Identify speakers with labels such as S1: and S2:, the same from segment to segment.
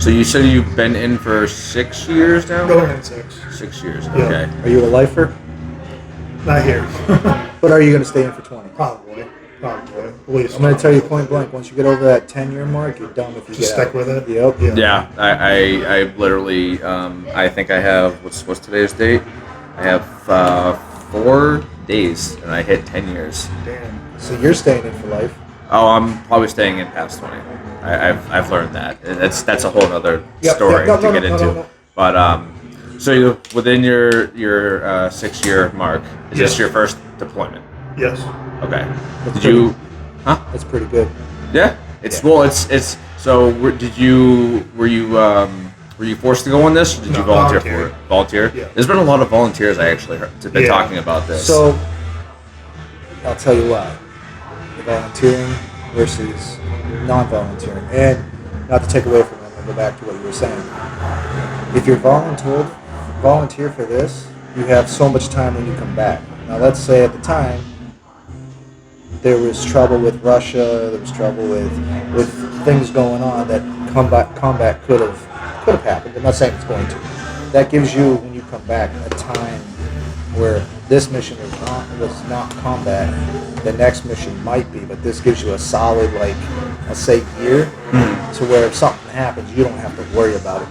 S1: So you said you've been in for 6 years now?
S2: Going in 6.
S1: 6 years,
S2: Yeah.
S1: okay.
S3: Are you a lifer?
S2: Not here.
S3: But are you going to stay in for 20?
S2: Probably. At least.
S3: I'm going to tell you point blank. Once you get over that 10-year mark, you're done if you
S2: Just
S3: get
S2: stick
S3: out.
S2: with it?
S3: Yep.
S1: Yeah, I literally, I think I have, what's today's date? I have 4 days, and I hit 10 years.
S2: Damn.
S3: So you're staying in for life.
S1: Oh, I'm probably staying in past 20. I've learned that. That's a whole other
S3: Yep,
S1: story
S3: yep,
S1: to get into.
S3: No.
S1: But so you within your 6-year mark, is
S2: Yes.
S1: this your first deployment?
S2: Yes.
S1: Okay.
S3: That's
S1: Did you? Huh?
S3: That's pretty good.
S1: Yeah. It's
S3: Yeah.
S1: well. It's so. Were you forced to go on this, or did
S2: No,
S1: you volunteer
S2: volunteer.
S1: for it? Volunteer.
S2: Yeah.
S1: There's been a lot of volunteers I actually heard been
S2: Yeah.
S1: talking about this.
S3: So I'll tell you why. The volunteering versus non-volunteering. And not to take away from it, I'll go back to what you were saying. If you're volunteer for this, you have so much time when you come back. Now let's say at the time there was trouble with Russia, there was trouble with things going on that combat could have happened. I'm not saying it's going to. That gives you, when you come back, a time where this mission was not combat. The next mission might be, but this gives you a solid, like, I'll say year, to where if something happens, you don't have to worry about it.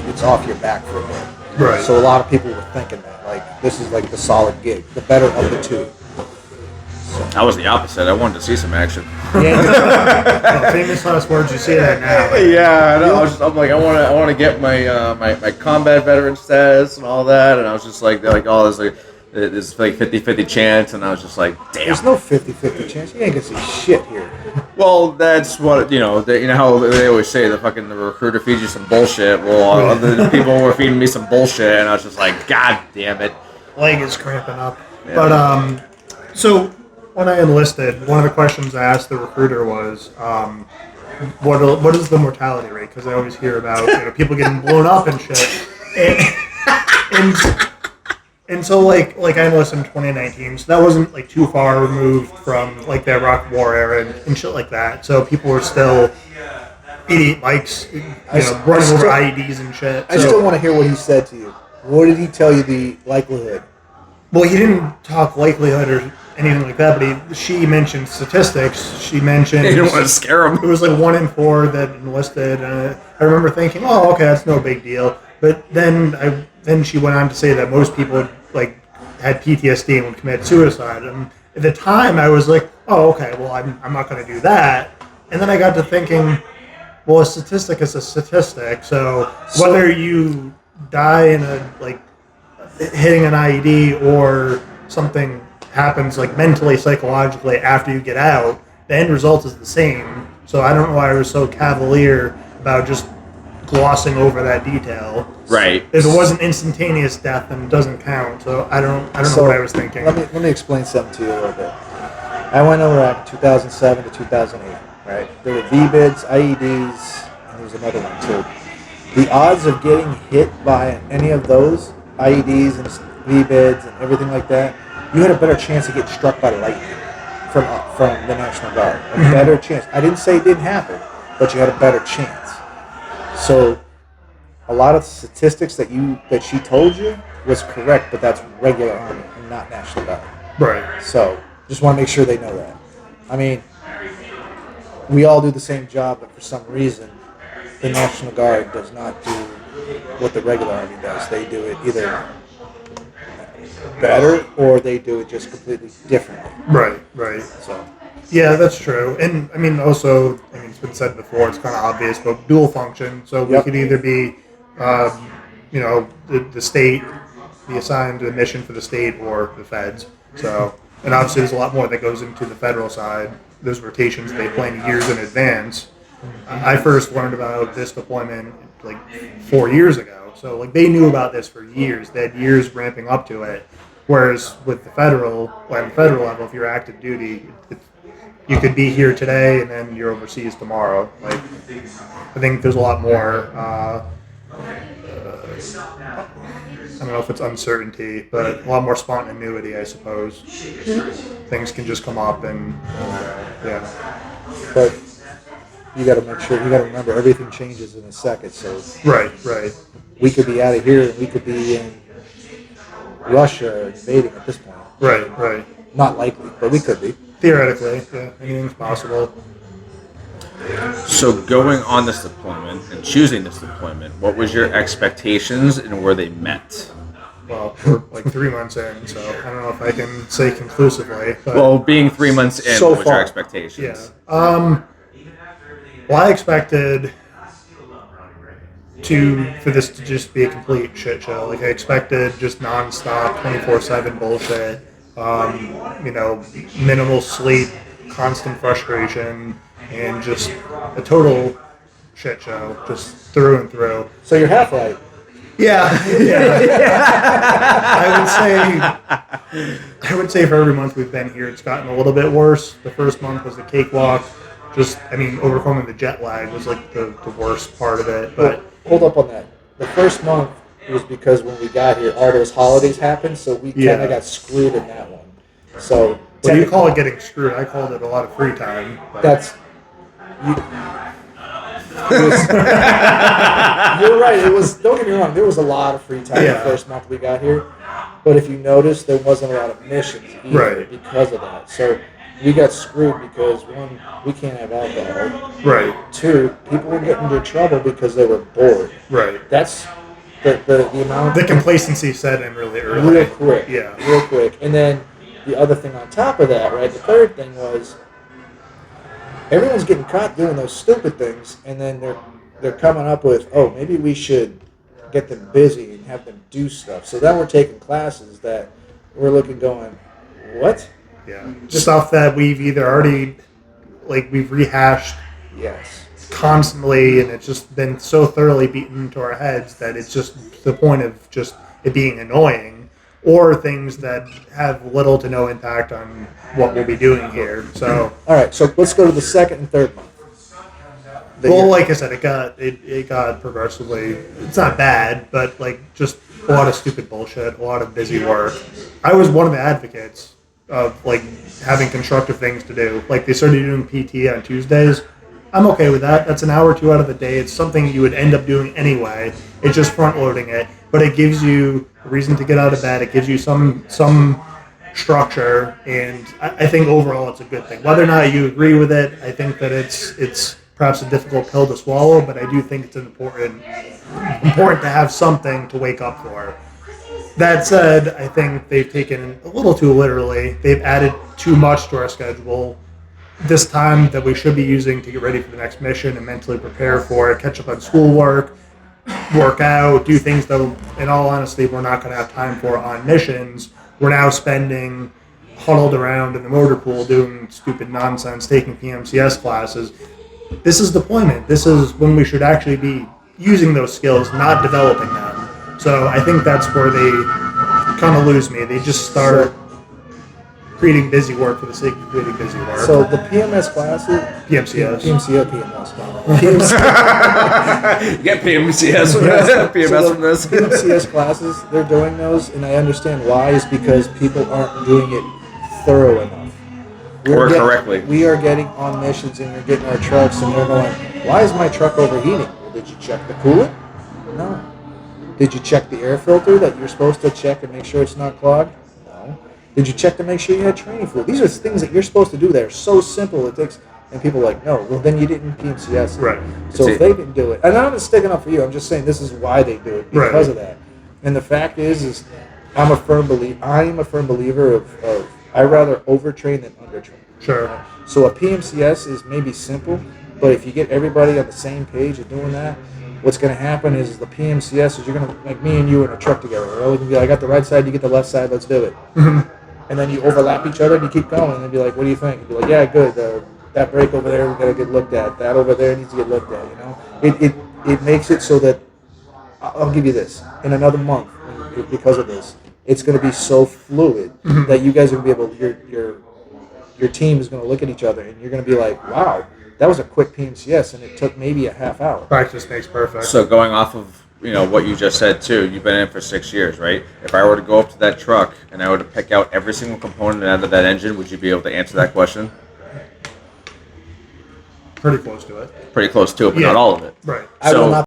S3: It's off your back for a bit.
S2: Right.
S3: So a lot of people were thinking that, like, this is like the solid gig, the better of the two.
S1: I was the opposite. I wanted to see some action.
S2: Oh, famous last words. You say that now.
S1: Yeah, I know. I'm like, I want to get my my combat veteran status and all that, and I was just like oh, there's like 50-50 chance, and I was just like, damn.
S3: There's no 50-50 chance. You ain't gonna see shit here.
S1: Well, that's what you know how they always say the recruiter feeds you some bullshit. Well, the people were feeding me some bullshit, and I was just like, God damn it.
S2: Leg is cramping up.
S1: Yeah.
S2: But so when I enlisted, one of the questions I asked the recruiter was, what is the mortality rate? Because I always hear about people getting blown up and shit. And so like I enlisted in 2019, so that wasn't like too far removed from like the Iraq War era and shit like that. So people were still idiot bikes, running over IEDs and shit.
S3: I still want to hear what he said to you. What did he tell you the likelihood?
S2: Well, he didn't talk likelihood or anything like that, but she mentioned statistics. She mentioned...
S1: You don't want to scare them.
S2: It was like 1 in 4 that enlisted, and I remember thinking, oh, okay, that's no big deal. But then she went on to say that most people like had PTSD and would commit suicide. And at the time, I was like, oh, okay, well, I'm not going to do that. And then I got to thinking, well, a statistic is a statistic. So whether you die in hitting an IED or something happens like mentally, psychologically after you get out, the end result is the same. So I don't know why I was so cavalier about just glossing over that detail.
S1: Right.
S2: If it wasn't instantaneous death, then it doesn't count. So I don't know what I was thinking.
S3: Let me explain something to you a little bit. I went over Iraq 2007 to 2008. Right. There were VBIDs, IEDs, and there was another one too. The odds of getting hit by any of those IEDs and VBIDs and everything like that, you had a better chance of getting struck by lightning from the National Guard. A better chance. I didn't say it didn't happen, but you had a better chance. So a lot of statistics that she told you was correct, but that's regular Army and not National Guard.
S2: Right.
S3: So just want to make sure they know that. I mean, we all do the same job, but for some reason, the National Guard does not do what the regular Army does. They do it either better or they do it just completely differently.
S2: Right.
S3: So,
S2: Yeah, that's true. And I mean, also, it's been said before, it's kind of obvious, but dual function. So we could either be, the state, be assigned a mission for the state or the feds. So, and obviously there's a lot more that goes into the federal side. Those rotations, they plan years in advance. I first learned about this deployment like 4 years ago. So like they knew about this for years. They had years ramping up to it. Whereas with the federal level, if you're active duty, you could be here today and then you're overseas tomorrow. Like I think there's a lot more. I don't know if it's uncertainty, but a lot more spontaneity, I suppose. Things can just come up and yeah.
S3: but you got to make sure, you got to remember everything changes in a second. So
S2: Right.
S3: we could be out of here and we could be in Russia invading at this point.
S2: Right.
S3: Not likely, but we could be.
S2: Theoretically, yeah, anything's possible.
S1: So going on this deployment and choosing this deployment, what was your expectations and were they met?
S2: Well, we're like 3 months in, so I don't know if I can say conclusively. But
S1: Well, being 3 months in,
S3: So
S1: what was your
S3: far.
S1: expectations?
S2: yeah. Well, I expected for this to just be a complete shit show. Like I expected just nonstop, 24/7 bullshit. Minimal sleep, constant frustration, and just a total shit show, just through and through.
S3: So you're half right.
S2: Yeah. I would say for every month we've been here, it's gotten a little bit worse. The first month was the cakewalk. Overcoming the jet lag was like the worst part of it. But
S3: Hold up on that. The first month was because when we got here, all those holidays happened, so we kind
S2: Yeah.
S3: of got screwed in that one. So
S2: what do you call it getting screwed? I called it a lot of free time. But
S3: That's you. You're right. It was. Don't get me wrong. There was a lot of free time
S2: Yeah.
S3: the first month we got here, but if you notice, there wasn't a lot of missions either
S2: Right.
S3: because of that. So we got screwed because one, we can't have alcohol.
S2: right.
S3: Two, people were getting into trouble because they were bored.
S2: Right.
S3: That's the amount.
S2: The complacency set in really early.
S3: Real quick.
S2: Yeah.
S3: Real quick. And then the other thing on top of that, right? The third thing was everyone's getting caught doing those stupid things, and then they're coming up with, oh, maybe we should get them busy and have them do stuff. So then we're taking classes that we're looking going, what?
S2: Yeah. Stuff that we've either already, we've rehashed
S3: Yes.
S2: constantly, and it's just been so thoroughly beaten into our heads that it's just to the point of just it being annoying, or things that have little to no impact on what we'll be doing here. So,
S3: All right, so let's go to the second and third month.
S2: well, like I said, it got progressively. It's not bad, but just a lot of stupid bullshit, a lot of busy work. I was one of the advocates of having constructive things to do. They started doing PT on Tuesdays. I'm okay with that. That's an hour or two out of the day. It's something you would end up doing anyway. It's just front loading it, but it gives you a reason to get out of bed. It gives you some structure, and I think overall it's a good thing. Whether or not you agree with it, I think that it's perhaps a difficult pill to swallow, but I do think it's important to have something to wake up for. That said, I think they've taken it a little too literally. They've added too much to our schedule this time that we should be using to get ready for the next mission and mentally prepare for it, catch up on schoolwork, work out, do things that, in all honesty, we're not going to have time for on missions. We're now spending huddled around in the motor pool doing stupid nonsense, taking PMCS classes. This is deployment. This is when we should actually be using those skills, not developing them. So I think that's where they kind of lose me. They just start creating busy work for the sake of creating busy work.
S3: So the PMS classes,
S2: PMCS.
S1: You get PMCS from this, PMS from this.
S3: PMCS classes, they're doing those, and I understand why, is because people aren't doing it thorough enough.
S1: Correctly.
S3: We are getting on missions and we're getting our trucks and they're going, why is my truck overheating? Well, did you check the coolant? No. Did you check the air filter that you're supposed to check and make sure it's not clogged? No. Did you check to make sure you had training fluid? These are things that you're supposed to do that are so simple it takes, and people are like, no, well then you didn't PMCS.
S2: Right.
S3: So if they didn't do it, and I'm not sticking up for you, I'm just saying this is why they do it, because of that. And the fact is I'm a firm believer of I'd rather overtrain than undertrain.
S2: Sure.
S3: So a PMCS is maybe simple, but if you get everybody on the same page of doing that, what's going to happen is the PMCS is you're going to, like me and you in a truck together, right? We can be like, I got the right side, you get the left side, let's do it.
S2: Mm-hmm.
S3: And then you overlap each other and you keep going and be like, what do you think? You'd be like, yeah, good. That brake over there, we got to get looked at. That over there needs to get looked at, you know? It makes it so that, I'll give you this, in another month, because of this, it's going to be so fluid that you guys are going to be able, your team is going to look at each other and you're going to be like, wow, that was a quick PMCS and it took maybe a half hour.
S2: Practice makes perfect.
S1: So going off of what you just said too, you've been in for 6 years, right? If I were to go up to that truck and I were to pick out every single component out of that engine, would you be able to answer that question?
S2: pretty close to it.
S1: pretty close to it, but
S2: Yeah.
S1: not all of it.
S2: Right.
S3: I will
S1: So-
S3: not